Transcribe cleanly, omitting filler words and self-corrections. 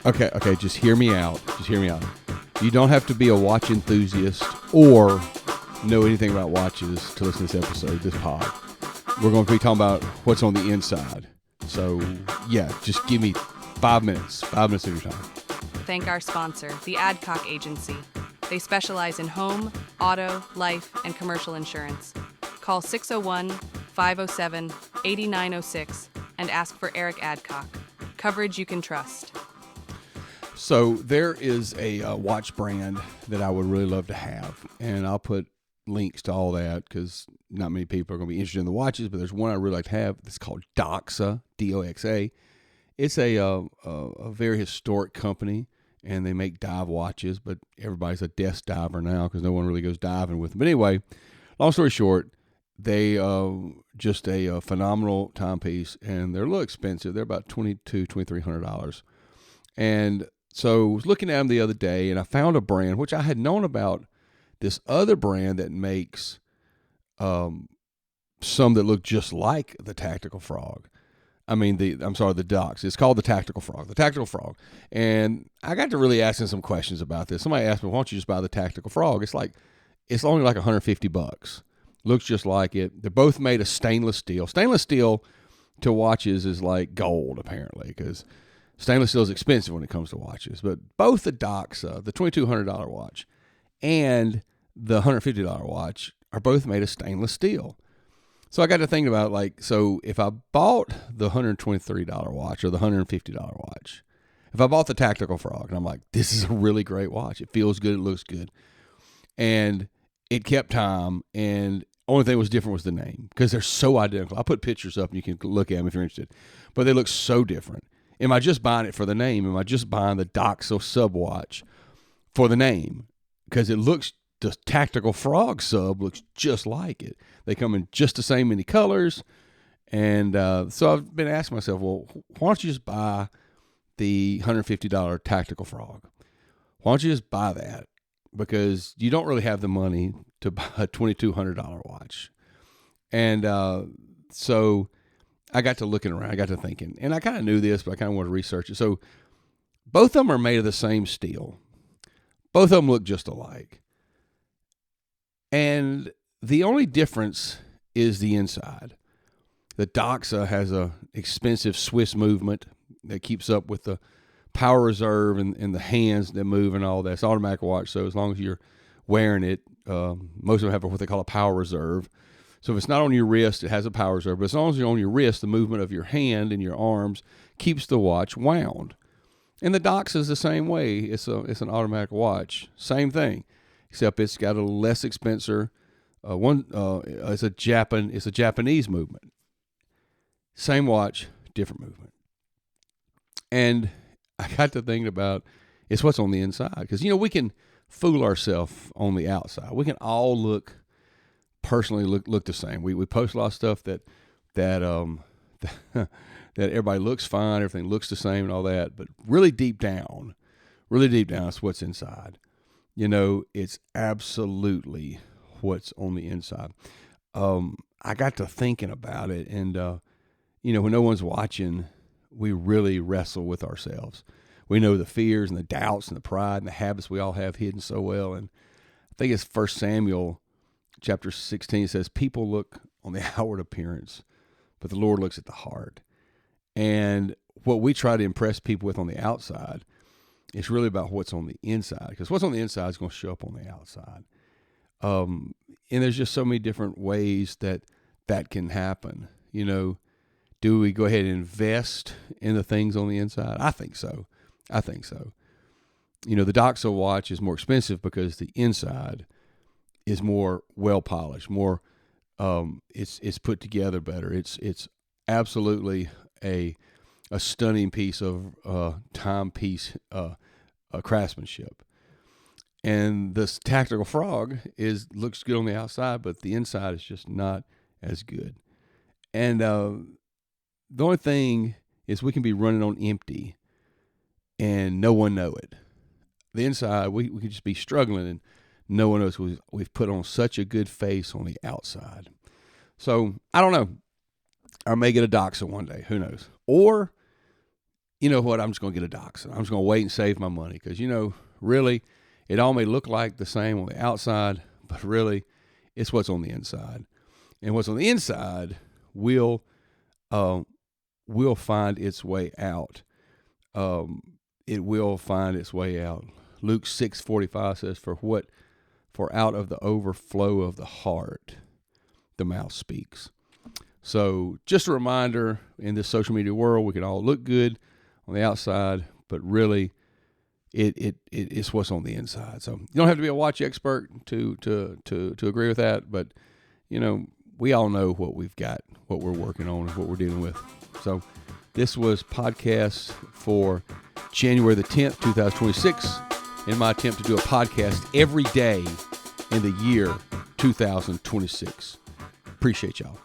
Okay, just hear me out. You don't have to be a watch enthusiast or know anything about watches to listen to this episode, this pod. We're going to be talking about what's on the inside. So, yeah, just give me 5 minutes. 5 minutes of your time. Thank our sponsor, the Adcock Agency. They specialize in home, auto, life, and commercial insurance. Call 601-507-8906 and ask for Eric Adcock. Coverage you can trust. So there is a watch brand that I would really love to have, and I'll put links to all that because not many people are going to be interested in the watches, but there's one I really like to have. It's called Doxa, D-O-X-A. It's a very historic company, and they make dive watches, but everybody's a desk diver now because no one really goes diving with them. But anyway, long story short, they just a phenomenal timepiece, and they're a little expensive. They're about $2,200-$2,300. And so I was looking at them the other day, and I found a brand, which I had known about, this other brand that makes some that look just like the Tactical Frog. The Dox. It's called the Tactical Frog. The Tactical Frog. And I got to really asking some questions about this. Somebody asked me, why don't you just buy the Tactical Frog? It's only like $150. Looks just like it. They're both made of stainless steel. Stainless steel to watches is like gold, apparently, because stainless steel is expensive when it comes to watches. But both the Doxa, the $2,200 watch, and the $150 watch are both made of stainless steel. So I got to thinking about, so if I bought the $123 watch or the $150 watch, if I bought the Tactical Frog, and I'm like, this is a really great watch. It feels good. It looks good. And it kept time, and only thing was different was the name because they're so identical. I put pictures up, and you can look at them if you're interested. But they look so different. Am I just buying it for the name? Am I just buying the Doxa sub watch for the name? Because the Tactical Frog sub looks just like it. They come in just the same many colors. And so I've been asking myself, well, why don't you just buy the $150 Tactical Frog? Why don't you just buy that? Because you don't really have the money to buy a $2,200 watch. And so I got to looking around. I got to thinking. And I kind of knew this, but I kind of wanted to research it. So both of them are made of the same steel. Both of them look just alike. And the only difference is the inside. The Doxa has a expensive Swiss movement that keeps up with the power reserve and the hands that move and all that. It's an automatic watch, so as long as you're wearing it, most of them have what they call a power reserve. So if it's not on your wrist, it has a power reserve. But as long as you're on your wrist, the movement of your hand and your arms keeps the watch wound. And the Doxa is the same way. It's an automatic watch. Same thing, except it's got a less expensive it's a Japanese movement. Same watch, different movement. And I got to thinking about it's what's on the inside. Because, we can fool ourselves on the outside. We can all look the same. We post a lot of stuff that that everybody looks fine, everything looks the same and all that. But really deep down, it's what's inside. It's absolutely what's on the inside. I got to thinking about it, and when no one's watching, we really wrestle with ourselves. We know the fears and the doubts and the pride and the habits we all have hidden so well. And I think it's 1 Samuel chapter 16 says, people look on the outward appearance, but the Lord looks at the heart. And what we try to impress people with on the outside, it's really about what's on the inside, because what's on the inside is going to show up on the outside. And there's just so many different ways that can happen. Do we go ahead and invest in the things on the inside? I think so. The Doxa watch is more expensive because the inside is more well polished, more it's put together better. It's absolutely a stunning piece of timepiece craftsmanship. And this Tactical Frog looks good on the outside, but the inside is just not as good. And the only thing is we can be running on empty and no one know it. The inside, we could just be struggling and no one knows we've put on such a good face on the outside. So I don't know. I may get a Doxa one day. Who knows? Or, you know what, I'm just going to get a dachshund. I'm just going to wait and save my money because, really, it all may look like the same on the outside, but really, it's what's on the inside. And what's on the inside will find its way out. It will find its way out. Luke 6:45 says, For out of the overflow of the heart, the mouth speaks. So just a reminder, in this social media world, we can all look good on the outside, but really it's what's on the inside. So you don't have to be a watch expert to agree with that, but we all know what we've got, what we're working on, and what we're dealing with. So this was podcast for January the 10th, 2026, in my attempt to do a podcast every day in the year 2026. Appreciate y'all.